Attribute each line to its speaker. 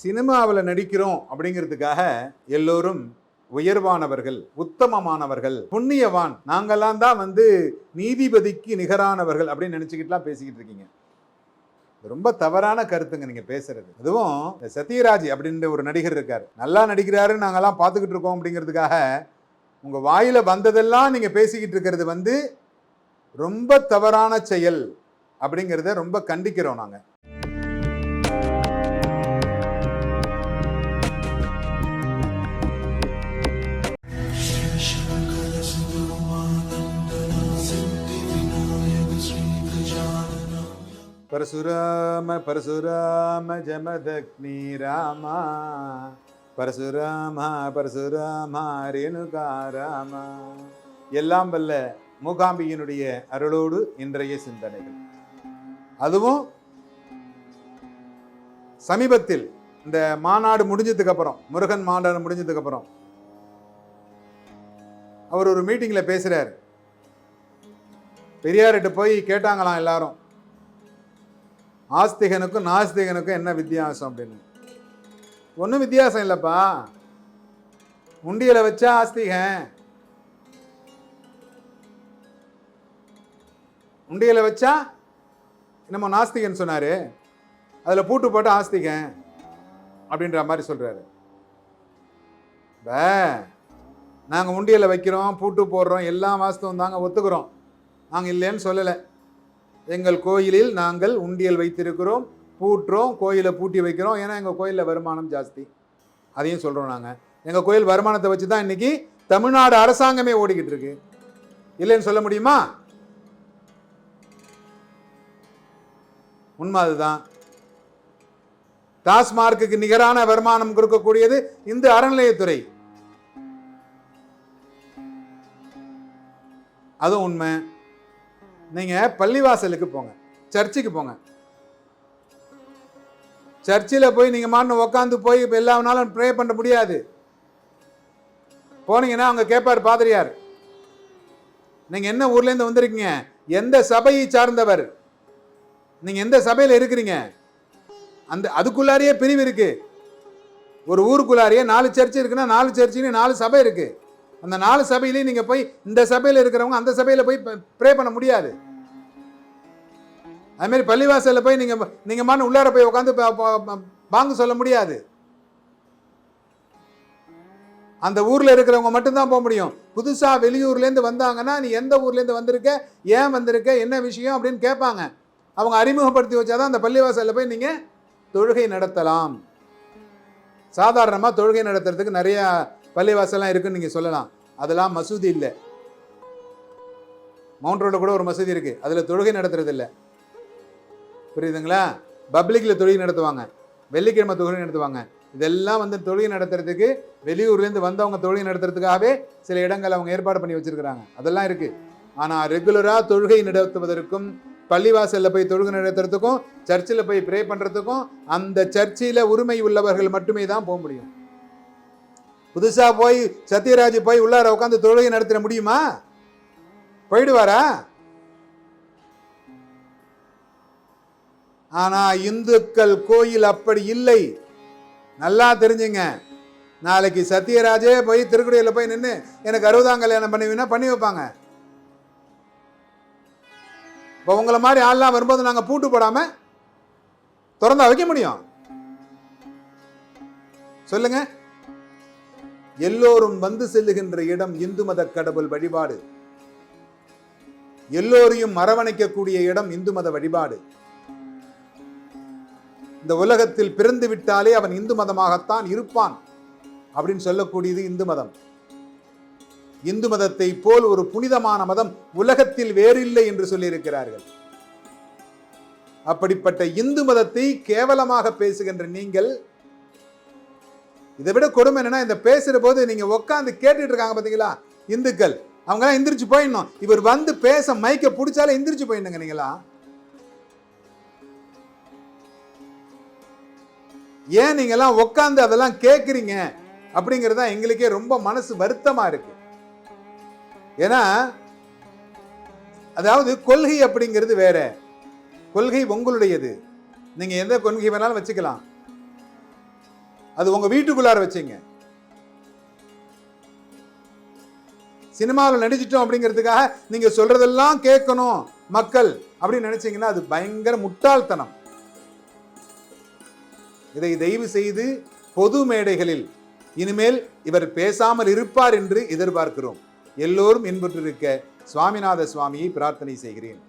Speaker 1: சினிமாவில் நடிக்கிறோம் அப்படிங்கிறதுக்காக எல்லோரும் உயர்வானவர்கள், உத்தமமானவர்கள், புண்ணியவான், நாங்கெல்லாம் தான் நீதிபதிக்கு நிகரானவர்கள் அப்படின்னு நினைச்சுக்கிட்டுலாம் பேசிக்கிட்டு இருக்கீங்க. ரொம்ப தவறான கருத்துங்க நீங்க பேசுறது. அதுவும் சத்யராஜ் அப்படின்ற ஒரு நடிகர் இருக்காரு, நல்லா நடிக்கிறாரு, நாங்கெல்லாம் பார்த்துக்கிட்டு இருக்கோம் அப்படிங்கிறதுக்காக உங்க வாயில வந்ததெல்லாம் நீங்க பேசிக்கிட்டு இருக்கிறது ரொம்ப தவறான செயல் அப்படிங்கிறத ரொம்ப கண்டிக்கிறோம் நாங்க. பரசுராம பரசுராம ஜமதக்னி ராமா பரசுராமா பரசுராமா ரேணுகா ராமா. எல்லாம் வல்ல மூகாம்பியினுடைய அருளோடு இன்றைய சிந்தனைகள். அதுவும் சமீபத்தில் இந்த மாநாடு முடிஞ்சதுக்கு அப்புறம், முருகன் மாநாடு முடிஞ்சதுக்கு அப்புறம் அவர் ஒரு மீட்டிங்ல பேசுறாரு. பெரியார்கிட்ட போய் கேட்டாங்களாம் எல்லாரும், ஆஸ்திகனுக்கும் நாஸ்திகனுக்கும் என்ன வித்தியாசம் அப்படின்னு. ஒன்றும் வித்தியாசம் இல்லைப்பா, உண்டியலை வச்சா ஆஸ்திகன், உண்டியலை வச்சா நம்ம நாஸ்திகன் சொன்னாரு, அதில் பூட்டு போட்டு ஆஸ்திகன் அப்படின்ற மாதிரி சொல்றாரு. நாங்கள் உண்டியலை வைக்கிறோம், பூட்டு போடுறோம், எல்லாம் வாஸ்தவம் தாங்க, ஒத்துக்கிறோம், நாங்கள் இல்லைன்னு சொல்லலை. எங்கள் கோயிலில் நாங்கள் உண்டியல் வைத்திருக்கிறோம், பூட்டுறோம், கோயிலை பூட்டி வைக்கிறோம், ஏன்னா எங்கள் கோயிலில் வருமானம் ஜாஸ்தி, அதையும் சொல்கிறோம். நாங்கள் எங்கள் கோயில் வருமானத்தை வச்சு தான் இன்னைக்கு தமிழ்நாடு அரசாங்கமே ஓடிக்கிட்டு இருக்கு, இல்லைன்னு சொல்ல முடியுமா? உண்மை அதுதான். டாஸ்மார்க்கு நிகரான வருமானம் கொடுக்கக்கூடியது இந்த அறநிலையத்துறை, அதுவும் உண்மை. நீங்க பள்ளிவாசலுக்கு போங்க, சர்ச்சுக்கு போங்க, சர்ச்சில் போய் நீங்க மாட்டு உட்காந்து போய் எல்லா நாளும் ப்ரே பண்ண முடியாது. போனீங்கன்னா அவங்க கேட்பார் பாதிரியார், நீங்க என்ன ஊர்ல இருந்து வந்திருக்கீங்க, எந்த சபையை சார்ந்தவர், நீங்க எந்த சபையில இருக்கிறீங்க, அந்த அதுக்குள்ளாரியே பிரிவு இருக்கு. ஒரு ஊருக்குள்ளாரியே 4 சர்ச் இருக்குன்னா 4 சர்ச்சின்னு 4 சபை இருக்கு. அந்த 4 சபையிலையும் நீங்க போய் இந்த சபையில இருக்கிறவங்க அந்த சபையில போய் ப்ரே பண்ண முடியாது. அது மாதிரி பள்ளிவாசல்ல போய் நீங்க மாட்டு உள்ளார போய் உட்காந்து பாங்கு சொல்ல முடியாது. அந்த ஊர்ல இருக்கிறவங்க மட்டும்தான் போக முடியும். புதுசா வெளியூர்ல இருந்து வந்தாங்கன்னா, நீ எந்த ஊர்ல இருந்து வந்திருக்க, ஏன் வந்திருக்க, என்ன விஷயம் அப்படின்னு கேட்பாங்க. அவங்க அறிமுகப்படுத்தி வச்சாதான் அந்த பள்ளிவாசல்ல போய் நீங்க தொழுகை நடத்தலாம். சாதாரணமா தொழுகை நடத்துறதுக்கு நிறைய பள்ளிவாசல்லாம் இருக்குன்னு நீங்க சொல்லலாம், அதெல்லாம் மசூதி இல்லை. மவுண்ட் ரோடு கூட ஒரு மசூதி இருக்கு, அதுல தொழுகை நடத்துறது இல்லை, புரியுதுங்களா? பப்ளிக்ல தொழுகை நடத்துவாங்க, வெள்ளிக்கிழமை தொழுகை நடத்துவாங்க. இதெல்லாம் தொழுகை நடத்துறதுக்கு வெளியூர்லேருந்து வந்தவங்க தொழுகை நடத்துறதுக்காகவே சில இடங்கள் அவங்க ஏற்பாடு பண்ணி வச்சிருக்கிறாங்க, அதெல்லாம் இருக்கு. ஆனா ரெகுலரா தொழுகை நடத்துவதற்கும், பள்ளிவாசல்ல போய் தொழுகை நடத்துறதுக்கும், சர்ச்சில் போய் ப்ரே பண்றதுக்கும் அந்த சர்ச்சில் உரிமை உள்ளவர்கள் மட்டுமே தான் போக முடியும். புதுசா போய் சத்யராஜ் போய் உள்ளார உட்காந்து தொழுகை நடத்த முடியுமா? போயிடுவாரா? ஆனா இந்துக்கள் கோயில் அப்படி இல்லை, நல்லா தெரிஞ்சுங்க. நாளைக்கு சத்யராஜே போய் திருக்குடியில போய் நின்று எனக்கு 60ஆம் கல்யாணம் பண்ணுவீங்கன்னா பண்ணி வைப்பாங்க. இப்போ உங்களை மாதிரி ஆள்லாம் வரும்போது நாங்கள் பூட்டு போடாம திறந்தா வைக்க முடியும்? சொல்லுங்க. எல்லோரும் வந்து செல்லுகின்ற இடம் இந்து மத கடவுள் வழிபாடு, எல்லோரையும் அரவணைக்கக்கூடிய இடம் இந்து மத வழிபாடு. இந்த உலகத்தில் பிறந்து விட்டாலே அவன் இந்து மதமாகத்தான் இருப்பான் அப்படின்னு சொல்லக்கூடியது இந்து மதம். இந்து மதத்தை போல் ஒரு புனிதமான மதம் உலகத்தில் வேறில்லை என்று சொல்லியிருக்கிறார்கள். அப்படிப்பட்ட இந்து மதத்தை கேவலமாக பேசுகின்ற நீங்கள், இதை விட கொடுமை என்னன்னா, இந்த பேசுற போது நீங்க உட்காந்து கேட்டுட்டு இருக்காங்க பாத்தீங்களா இந்துக்கள், அவங்க எந்திரிச்சு போயிடணும். இவர் பேச மைக்க பிடிச்சாலே எந்திரிச்சு போயிடணுங்க. நீங்களா ஏன் நீங்கெல்லாம் உட்காந்து அதெல்லாம் கேட்குறீங்க அப்படிங்கிறது தான் எங்களுக்கே ரொம்ப மனசு வருத்தமா இருக்கு. ஏன்னா அதாவது கொள்கை அப்படிங்கிறது வேற, கொள்கை உங்களுடையது, நீங்க எந்த கொள்கை வேணாலும் வச்சுக்கலாம். அது உங்க வீட்டுக்குள்ளார வச்சீங்க. சினிமாவில் நடிச்சிட்டோம் அப்படிங்கிறதுக்காக நீங்க சொல்றதெல்லாம் கேட்கணும் மக்கள் அப்படின்னு நினைச்சீங்கன்னா அது பயங்கர முட்டாள்தனம். இதை தயவு செய்து பொது மேடைகளில் இனிமேல் இவர் பேசாமல் இருப்பார் என்று எதிர்பார்க்கிறோம். எல்லோரும் இன்புற்றிருக்க சுவாமிநாத சுவாமியை பிரார்த்தனை செய்கிறேன்.